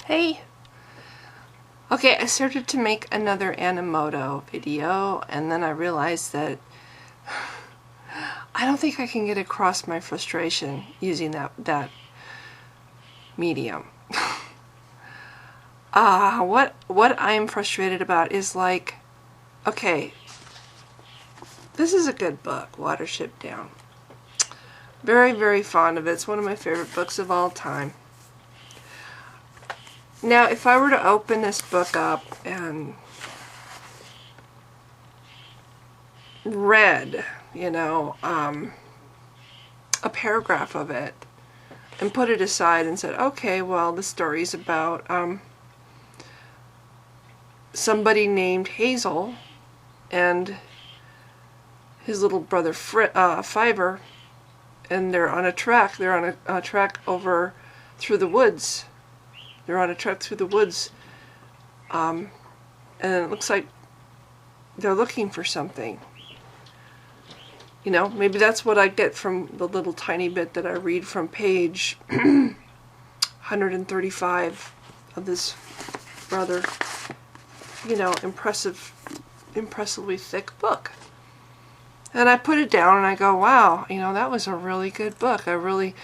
Hey! Okay, I started to make another Animoto video, and then I realized that I don't think I can get across my frustration using that medium. What I'm frustrated about is like, okay, this is a good book, Watership Down. Very, very fond of it. It's one of my favorite books of all time. Now, if I were to open this book up and read, a paragraph of it and put it aside and said, okay, well, the story's about somebody named Hazel and his little brother Fiver, and they're on a trek. They're on a trek over through the woods. They're on a trek through the woods, and it looks like they're looking for something. Maybe that's what I get from the little tiny bit that I read from page 135 of this rather, impressively thick book. And I put it down and I go, wow, that was a really good book. I really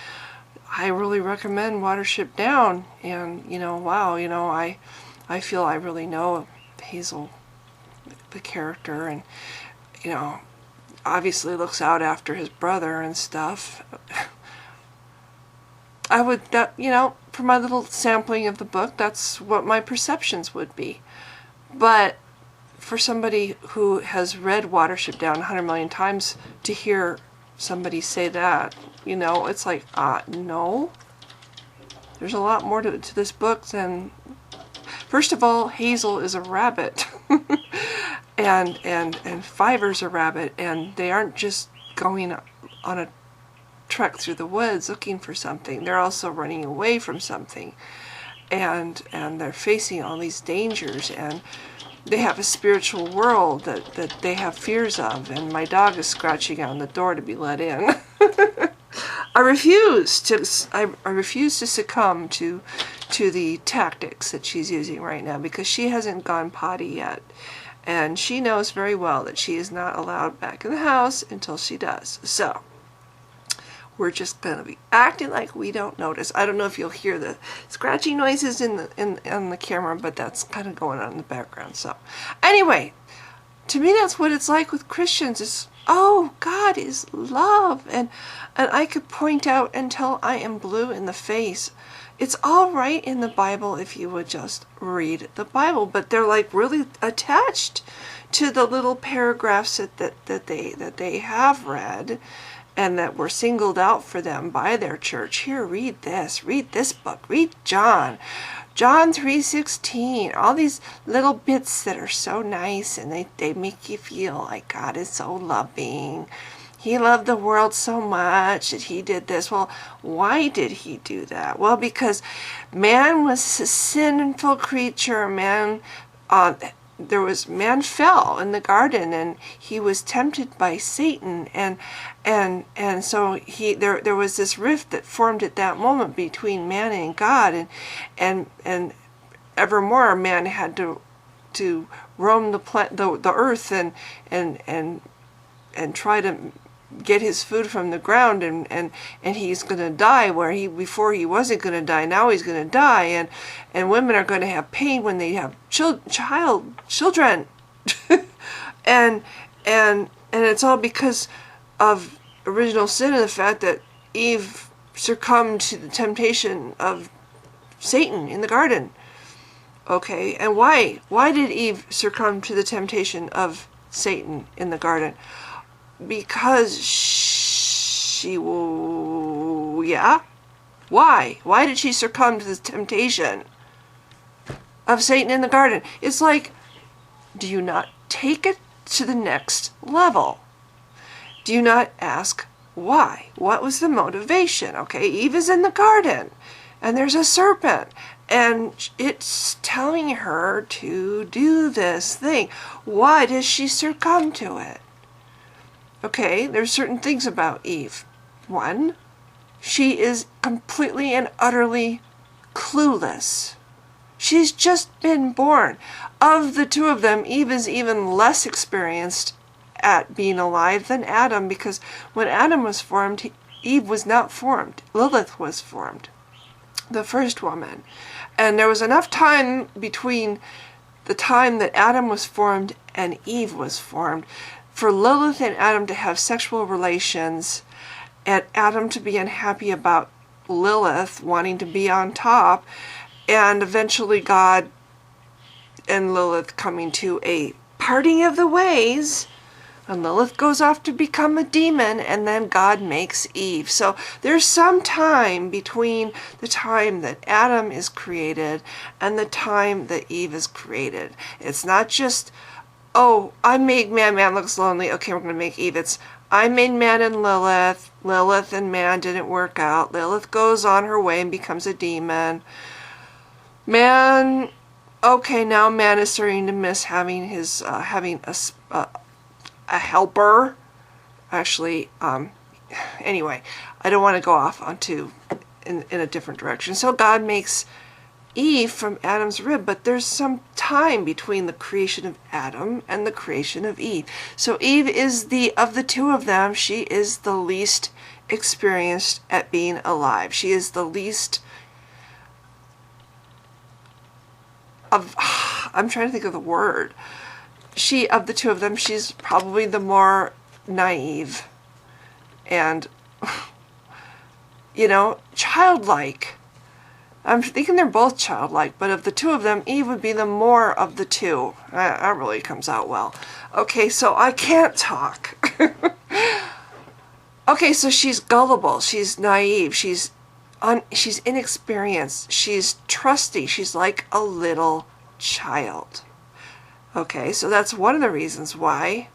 recommend Watership Down. And, wow, I feel I really know Hazel, the character, and, obviously looks out after his brother and stuff. I would, for my little sampling of the book, that's what my perceptions would be. But for somebody who has read Watership Down 100 million times to hear somebody say that, it's like, no. There's a lot more to this book than... First of all, Hazel is a rabbit. and Fiver's a rabbit, and they aren't just going on a trek through the woods looking for something. They're also running away from something. And they're facing all these dangers, and they have a spiritual world that they have fears of, and my dog is scratching on the door to be let in. I refuse to succumb to the tactics that she's using right now, because she hasn't gone potty yet. And she knows very well that she is not allowed back in the house until she does. So, we're just going to be acting like we don't notice. I don't know if you'll hear the scratching noises on the camera, but that's kind of going on in the background. So, anyway, to me that's what it's like with Christians. It's, oh, God is love. And I could point out until I am blue in the face. It's all right in the Bible if you would just read the Bible, but they're like really attached to the little paragraphs that they have read and that were singled out for them by their church. Here, read this book, read John 3:16, all these little bits that are so nice, and they make you feel like God is so loving. He loved the world so much that he did this. Well, why did he do that? Well, because man was a sinful creature. Man fell in the garden, and he was tempted by Satan, and so there was this rift that formed at that moment between man and God, and evermore man had to roam the earth and try to get his food from the ground, and he's going to die where before he wasn't going to die. Now he's going to die, and women are going to have pain when they have children. and it's all because of original sin and the fact that Eve succumbed to the temptation of Satan in the garden. Okay, and why did Eve succumb to the temptation of Satan in the garden? Because why did she succumb to the temptation of Satan in the garden? It's like, do you not take it to the next level? Do you not ask why? What was the motivation? Okay, Eve is in the garden, and there's a serpent, and it's telling her to do this thing. Why does she succumb to it? Okay, there's certain things about Eve. One, she is completely and utterly clueless She's just been born. Of the two of them, Eve is even less experienced at being alive than Adam, because when Adam was formed, Eve was not formed. Lilith was formed, the first woman. And there was enough time between the time that Adam was formed and Eve was formed for Lilith and Adam to have sexual relations, and Adam to be unhappy about Lilith wanting to be on top, and eventually God and Lilith coming to a parting of the ways, and Lilith goes off to become a demon, and then God makes Eve. So there's some time between the time that Adam is created and the time that Eve is created. It's not just, oh, I made man, man looks lonely, okay, we're going to make Eve. It's, I made man and Lilith, Lilith and man didn't work out. Lilith goes on her way and becomes a demon. Man, okay, now man is starting to miss having his, having a helper. Actually, anyway, I don't want to go off onto in a different direction. So God makes Eve from Adam's rib, but there's some time between the creation of Adam and the creation of Eve. So Eve is of the two of them, she is the least experienced at being alive. She is the least of, I'm trying to think of the word. Of the two of them, she's probably the more naive and, childlike. I'm thinking they're both childlike, but of the two of them, Eve would be the more of the two. That really comes out well. Okay, so I can't talk. Okay, so she's gullible, she's naive, she's inexperienced, she's trusty, she's like a little child. Okay, so that's one of the reasons why.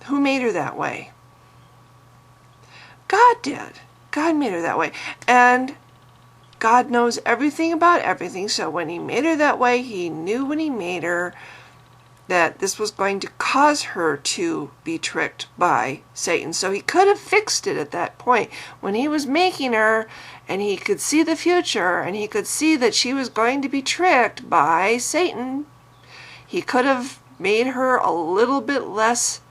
Who made her that way? God did. God made her that way. And God knows everything about everything, so when he made her that way, he knew when he made her that this was going to cause her to be tricked by Satan. So he could have fixed it at that point. When he was making her, and he could see the future, and he could see that she was going to be tricked by Satan, he could have made her a little bit less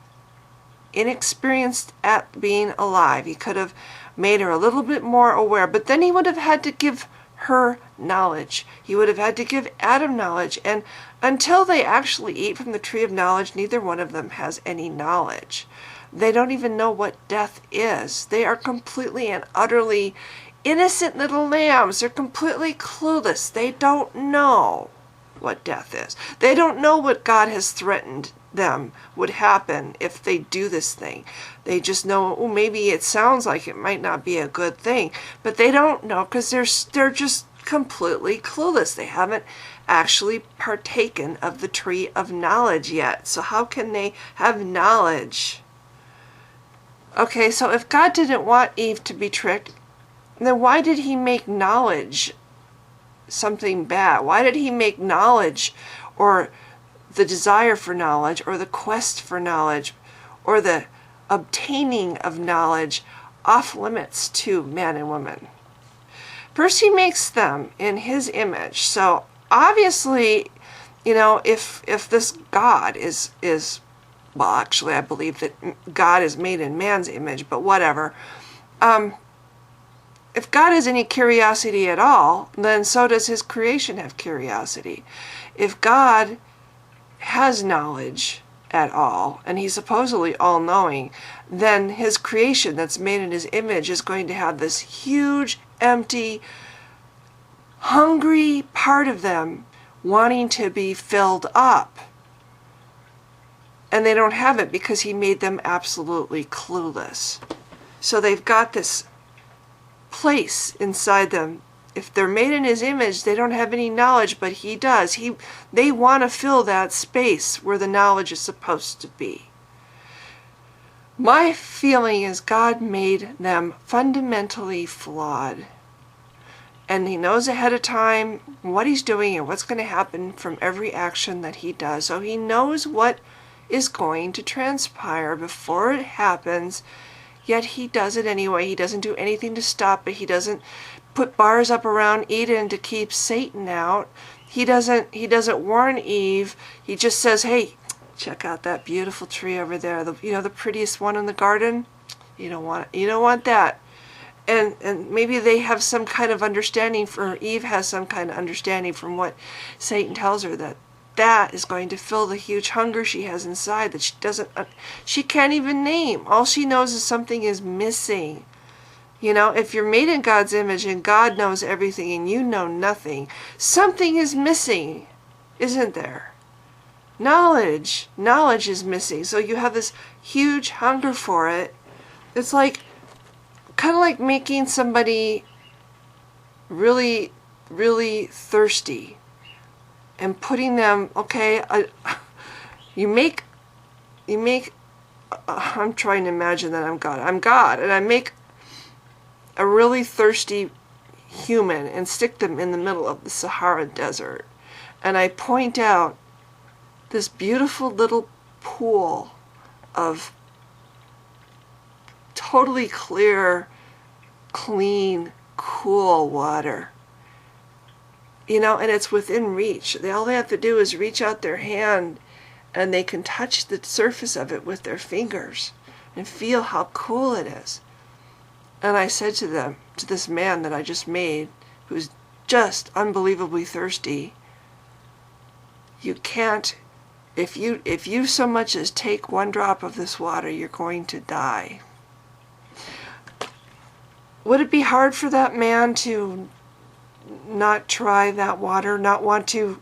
inexperienced at being alive. He could have made her a little bit more aware, but then he would have had to give her knowledge. He would have had to give Adam knowledge, and until they actually eat from the tree of knowledge, neither one of them has any knowledge. They don't even know what death is. They are completely and utterly innocent little lambs. They're completely clueless. They don't know what death is. They don't know what God has threatened them would happen if they do this thing. They just know, oh, maybe it sounds like it might not be a good thing, but they don't know because they're just completely clueless. They haven't actually partaken of the tree of knowledge yet. So how can they have knowledge? Okay, so if God didn't want Eve to be tricked, then why did he make knowledge something bad? Why did he make knowledge, or the desire for knowledge, or the quest for knowledge, or the obtaining of knowledge off limits to man and woman? First, he makes them in his image. So obviously, if this God is well, actually, I believe that God is made in man's image, but whatever. If God has any curiosity at all, then so does his creation have curiosity. If God has knowledge at all, and he's supposedly all-knowing, then his creation that's made in his image is going to have this huge, empty, hungry part of them wanting to be filled up. And they don't have it because he made them absolutely clueless. So they've got this place inside them. If they're made in his image, they don't have any knowledge, but he does. They want to fill that space where the knowledge is supposed to be. My feeling is God made them fundamentally flawed. And he knows ahead of time what he's doing and what's going to happen from every action that he does. So he knows what is going to transpire before it happens, yet he does it anyway. He doesn't do anything to stop it. He doesn't put bars up around Eden to keep Satan out. he doesn't warn Eve. He just says, hey, check out that beautiful tree over there. The prettiest one in the garden. You don't want that. And maybe they have some kind of understanding, for Eve has some kind of understanding from what Satan tells her, that is going to fill the huge hunger she has inside that she can't even name. All she knows is something is missing. If you're made in God's image and God knows everything and you know nothing, something is missing, isn't there? Knowledge is missing. So you have this huge hunger for it. It's kind of like making somebody really, really thirsty and putting them, I'm trying to imagine that I'm God, and I make a really thirsty human and stick them in the middle of the Sahara Desert. And I point out this beautiful little pool of totally clear, clean, cool water. And it's within reach. All they have to do is reach out their hand and they can touch the surface of it with their fingers and feel how cool it is. And I said to this man that I just made, who's just unbelievably thirsty, you can't, if you so much as take one drop of this water, you're going to die. Would it be hard for that man to not try that water, not want to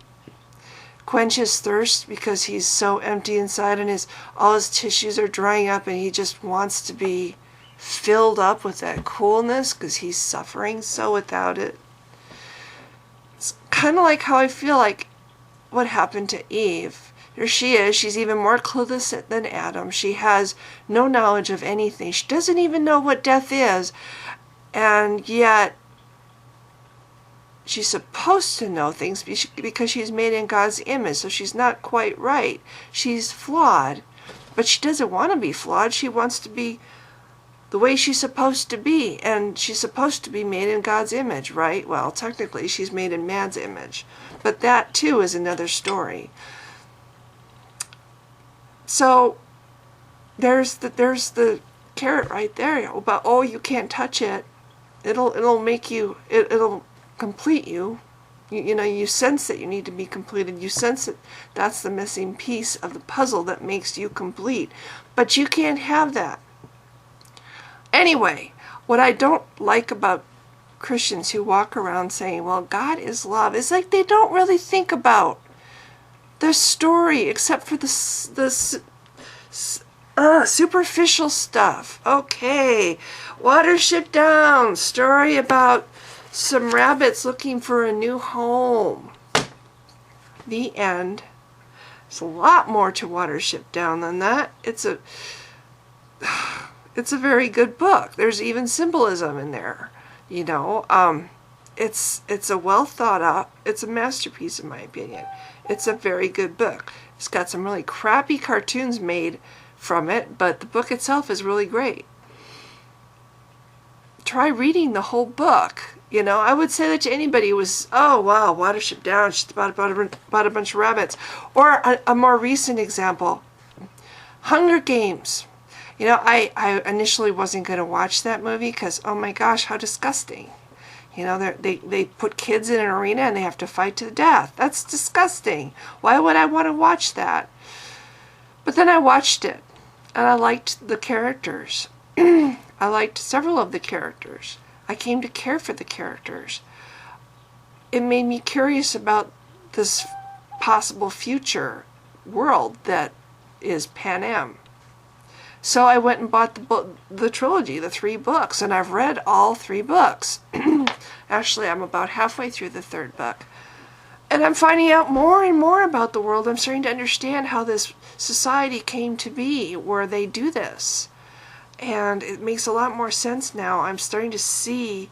quench his thirst because he's so empty inside and all his tissues are drying up and he just wants to be filled up with that coolness because he's suffering so without it? It's kind of like how I feel like what happened to Eve. Here she is. She's even more clueless than Adam. She has no knowledge of anything. She doesn't even know what death is. And yet, she's supposed to know things because she's made in God's image. So she's not quite right. She's flawed. But she doesn't want to be flawed. She wants to be the way she's supposed to be. And she's supposed to be made in God's image, right? Well, technically, she's made in man's image. But that, too, is another story. So, there's the carrot right there about, you can't touch it. It'll make you, it'll complete you. You sense that you need to be completed. You sense that that's the missing piece of the puzzle that makes you complete. But you can't have that. Anyway, what I don't like about Christians who walk around saying, well, God is love, is like they don't really think about the story except for the superficial stuff. Okay, Watership Down, story about some rabbits looking for a new home. The end. There's a lot more to Watership Down than that. It's a very good book. There's even symbolism in there. It's a well thought out. It's a masterpiece in my opinion. It's a very good book. It's got some really crappy cartoons made from it, but the book itself is really great. Try reading the whole book. I would say that to anybody who was, oh wow, Watership Down, she's about a bunch of rabbits. Or a more recent example, Hunger Games. I initially wasn't going to watch that movie because, oh my gosh, how disgusting. They put kids in an arena and they have to fight to the death. That's disgusting. Why would I want to watch that? But then I watched it, and I liked the characters. I liked several of the characters. I came to care for the characters. It made me curious about this possible future world that is Pan Am. So I went and bought the trilogy, the 3 books, and I've read all 3 books. Actually, I'm about halfway through the 3rd book. And I'm finding out more and more about the world. I'm starting to understand how this society came to be, where they do this. And it makes a lot more sense now. I'm starting to see,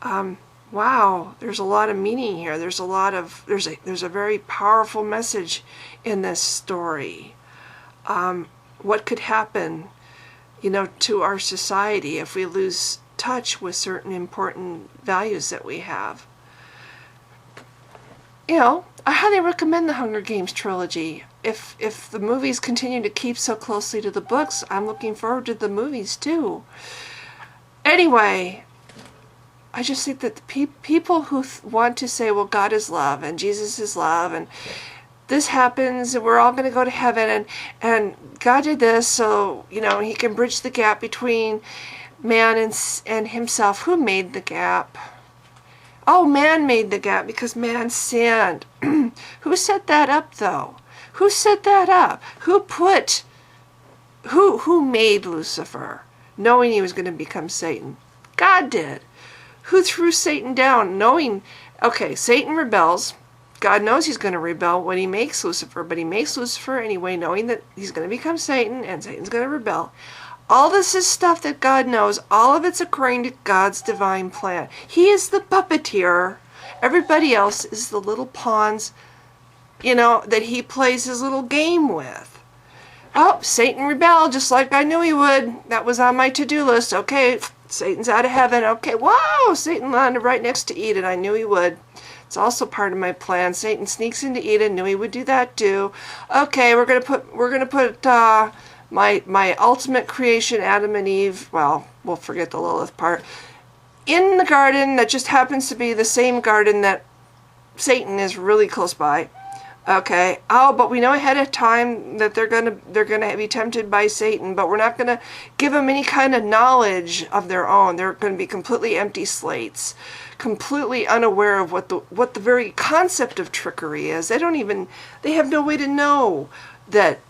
wow, there's a lot of meaning here. There's a very powerful message in this story. What could happen, to our society if we lose touch with certain important values that we have. I highly recommend the Hunger Games trilogy. If the movies continue to keep so closely to the books, I'm looking forward to the movies too. Anyway, I just think that the people who want to say, well, God is love and Jesus is love and this happens and we're all going to go to heaven and God did this so, he can bridge the gap between man and himself. Who made the gap? Oh, man made the gap because man sinned. Who set that up, though? Who set that up? Who made Lucifer, knowing he was going to become Satan? God did. Who threw Satan down, knowing, okay, Satan rebels. God knows he's going to rebel when he makes Lucifer, but he makes Lucifer anyway, knowing that he's going to become Satan and Satan's going to rebel. All this is stuff that God knows. All of it's according to God's divine plan. He is the puppeteer. Everybody else is the little pawns, that he plays his little game with. Oh, Satan rebelled just like I knew he would. That was on my to-do list. Okay, Satan's out of heaven. Okay, whoa, Satan landed right next to Eden. I knew he would. It's also part of my plan. Satan sneaks into Eden. Knew he would do that too. Okay, we're gonna put my ultimate creation, Adam and Eve. Well, we'll forget the Lilith part. In the garden that just happens to be the same garden that Satan is really close by. Okay. Oh, but we know ahead of time that they're gonna be tempted by Satan, but we're not gonna give them any kind of knowledge of their own. They're gonna be completely empty slates, completely unaware of what the very concept of trickery is. They have no way to know that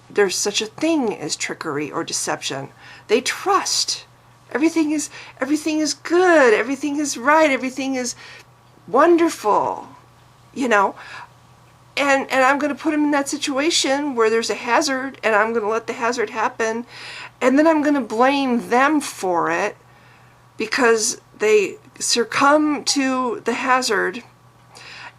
there's such a thing as trickery or deception. They trust. Everything is good. Everything is right. Everything is wonderful. And I'm going to put them in that situation where there's a hazard, and I'm going to let the hazard happen, and then I'm going to blame them for it because they succumb to the hazard,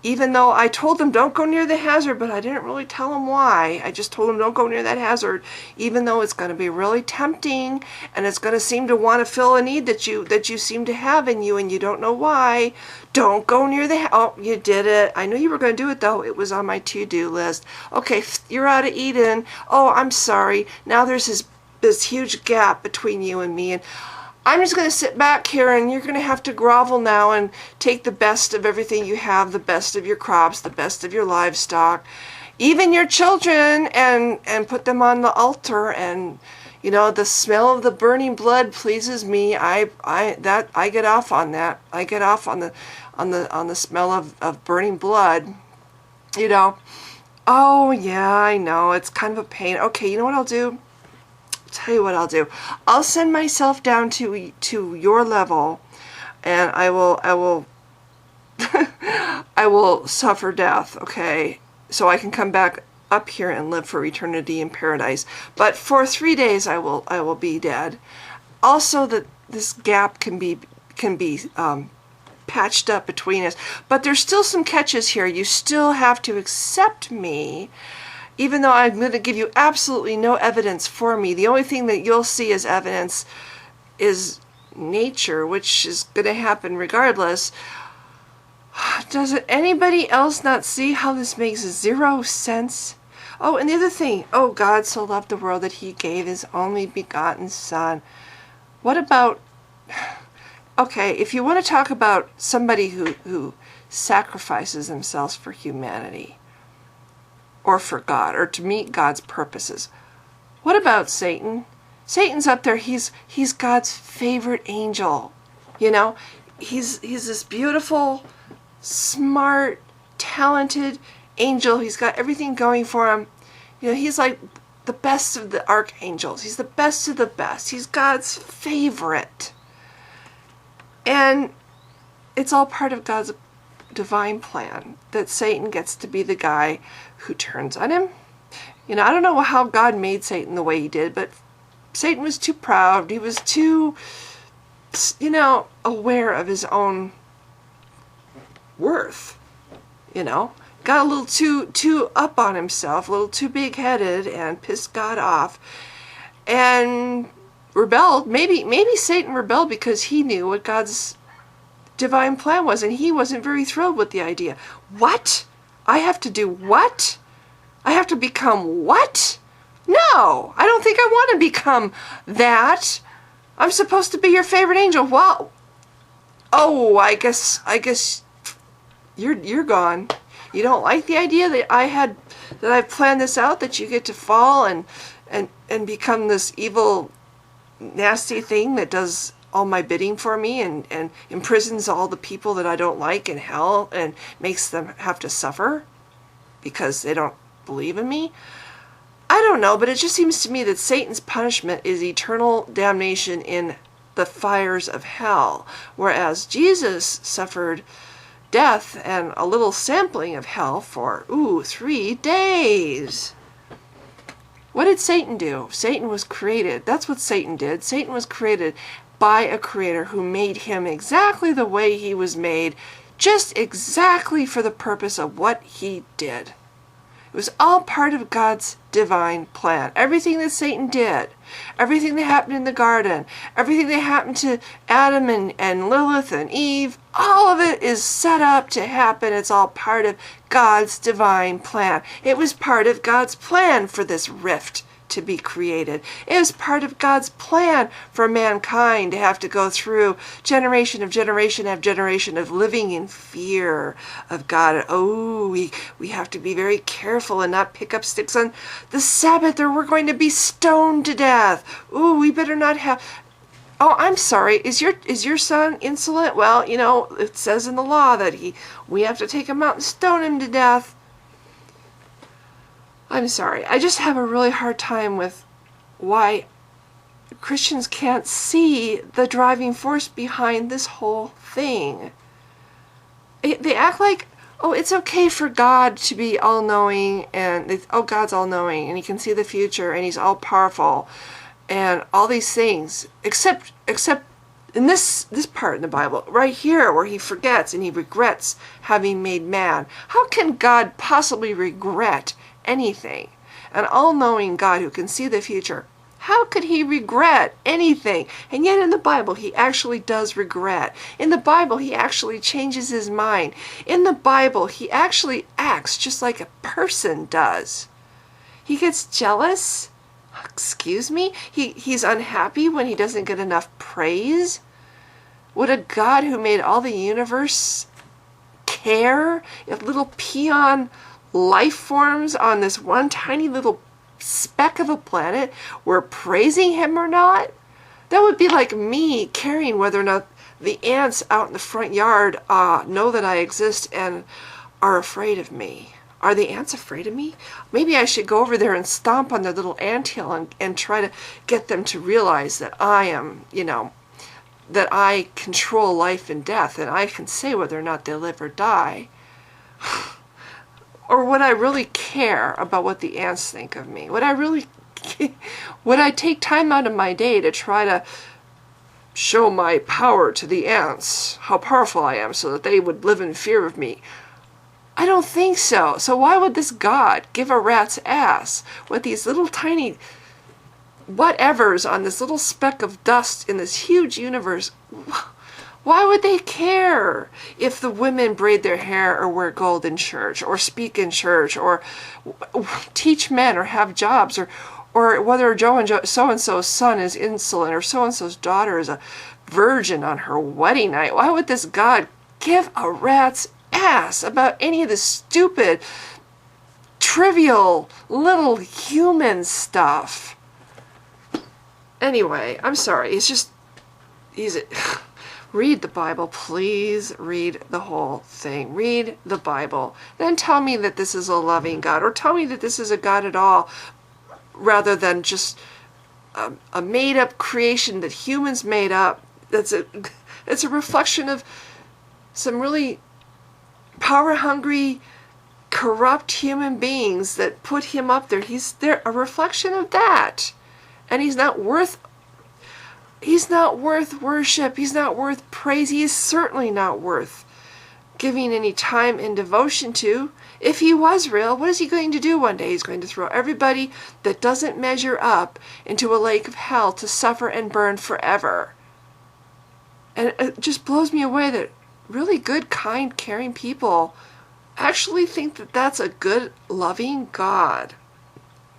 even though I told them don't go near the hazard, but I didn't really tell them why. I just told them don't go near that hazard, even though it's going to be really tempting, and it's going to seem to want to fill a need that you seem to have in you, and you don't know why. Don't go near the oh, you did it. I knew you were going to do it, though. It was on my to-do list. Okay, you're out of Eden. Oh, I'm sorry. Now there's this huge gap between you and me, and I'm just going to sit back here, and you're going to have to grovel now and take the best of everything you have, the best of your crops, the best of your livestock, even your children, and put them on the altar. And the smell of the burning blood pleases me. I get off on that. I get off on the smell of burning blood. Oh yeah, I know it's kind of a pain. Okay, you know what I'll do? Tell you what I'll do. I'll send myself down to your level, and I will I will suffer death, okay? So I can come back up here and live for eternity in paradise. But for 3 days I will be dead. Also, that this gap can be patched up between us. But there's still some catches here. You still have to accept me. Even though I'm going to give you absolutely no evidence for me, the only thing that you'll see as evidence is nature, which is going to happen regardless. Does anybody else not see how this makes zero sense? Oh, and the other thing, oh, God so loved the world that he gave his only begotten son. What about, okay, if you want to talk about somebody who sacrifices themselves for humanity, or for God, or to meet God's purposes. What about Satan? Satan's up there. He's God's favorite angel. He's this beautiful, smart, talented angel. He's got everything going for him. He's like the best of the archangels. He's the best of the best. He's God's favorite. And it's all part of God's divine plan that Satan gets to be the guy who turns on him. I don't know how God made Satan the way he did, but Satan was too proud. He was too, aware of his own worth. Got a little too up on himself, a little too big-headed, and pissed God off, and rebelled. Maybe Satan rebelled because he knew what God's divine plan was, and he wasn't very thrilled with the idea. What? I have to do what? I have to become what? No, I don't think I want to become that. I'm supposed to be your favorite angel. Well, oh, I guess you're gone. You don't like the idea that I've planned this out, that you get to fall and become this evil, nasty thing that does all my bidding for me and imprisons all the people that I don't like in hell and makes them have to suffer because they don't believe in me. I don't know, but it just seems to me that Satan's punishment is eternal damnation in the fires of hell, whereas Jesus suffered death and a little sampling of hell for 3 days. What did Satan do? Satan was created. That's what Satan did. Satan was created by a creator who made him exactly the way he was made, just exactly for the purpose of what he did. It was all part of God's divine plan. Everything that Satan did, everything that happened in the garden, everything that happened to Adam and Lilith and Eve, all of it is set up to happen. It's all part of God's divine plan. It was part of God's plan for this rift to be created. It was part of God's plan for mankind to have to go through generation of living in fear of God. Oh, we have to be very careful and not pick up sticks on the Sabbath or we're going to be stoned to death. Oh, we better not have... Oh, I'm sorry. Is your son insolent? Well, it says in the law that we have to take him out and stone him to death. I'm sorry. I just have a really hard time with why Christians can't see the driving force behind this whole thing. They act like, it's okay for God to be all-knowing, and God's all-knowing, and he can see the future, and he's all-powerful, and all these things, except in this part in the Bible, right here, where he forgets and he regrets having made man. How can God possibly regret anything? An all-knowing God who can see the future, how could he regret anything? And yet in the Bible he actually does regret. In the Bible he actually changes his mind. In the Bible he actually acts just like a person does. He gets jealous. Excuse me? He's unhappy when he doesn't get enough praise. Would a God who made all the universe care if little peon life forms on this one tiny little speck of a planet were praising him or not? That would be like me caring whether or not the ants out in the front yard know that I exist and are afraid of me. Are the ants afraid of me? Maybe I should go over there and stomp on their little anthill and try to get them to realize that I am, that I control life and death and I can say whether or not they live or die. Or would I really care about what the ants think of me? Would I take time out of my day to try to show my power to the ants, how powerful I am, so that they would live in fear of me? I don't think so. So why would this God give a rat's ass with these little tiny whatevers on this little speck of dust in this huge universe? Why would they care if the women braid their hair or wear gold in church or speak in church or teach men or have jobs or whether Joe and so-and-so's son is insolent or so-and-so's daughter is a virgin on her wedding night? Why would this God give a rat's ass about any of this stupid, trivial, little human stuff? Anyway, I'm sorry. It's just... Read the Bible, please. Read the whole thing. Read the Bible. Then tell me that this is a loving God, or tell me that this is a God at all, rather than just a made-up creation that humans made up. It's a reflection of some really power-hungry, corrupt human beings that put him up there. They're a reflection of that. And he's not worth worship. He's not worth praise. He is certainly not worth giving any time and devotion to. If he was real, what is he going to do one day? He's going to throw everybody that doesn't measure up into a lake of hell to suffer and burn forever. And it just blows me away that really good, kind, caring people actually think that that's a good, loving God.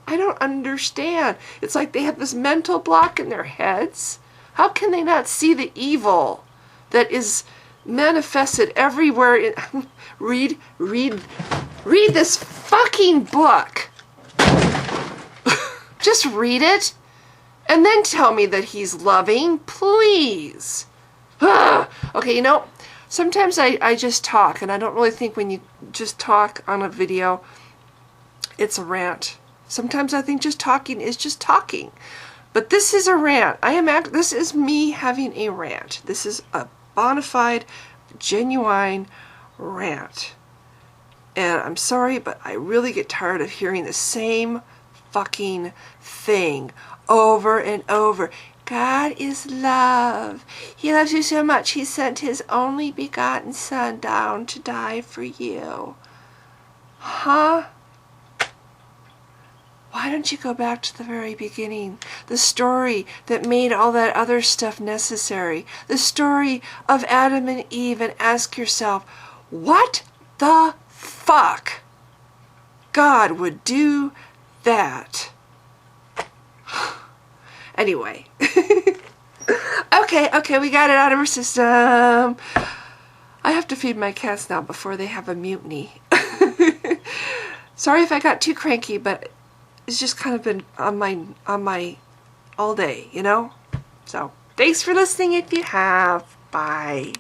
I don't understand. It's like they have this mental block in their heads. How can they not see the evil that is manifested everywhere? Read this fucking book. Just read it and then tell me that he's loving, please. Okay, you know, sometimes I just talk, and I don't really think when you just talk on a video, it's a rant. Sometimes I think just talking is just talking. But this is a rant. This is me having a rant. This is a bona fide, genuine rant. And I'm sorry, but I really get tired of hearing the same fucking thing over and over. God is love. He loves you so much, he sent his only begotten son down to die for you. Huh? Why don't you go back to the very beginning? The story that made all that other stuff necessary. The story of Adam and Eve, and ask yourself, what the fuck God would do that? Anyway. Okay, we got it out of our system. I have to feed my cats now before they have a mutiny. Sorry if I got too cranky, but it's just kind of been on my all day, you know? So, thanks for listening if you have. Bye.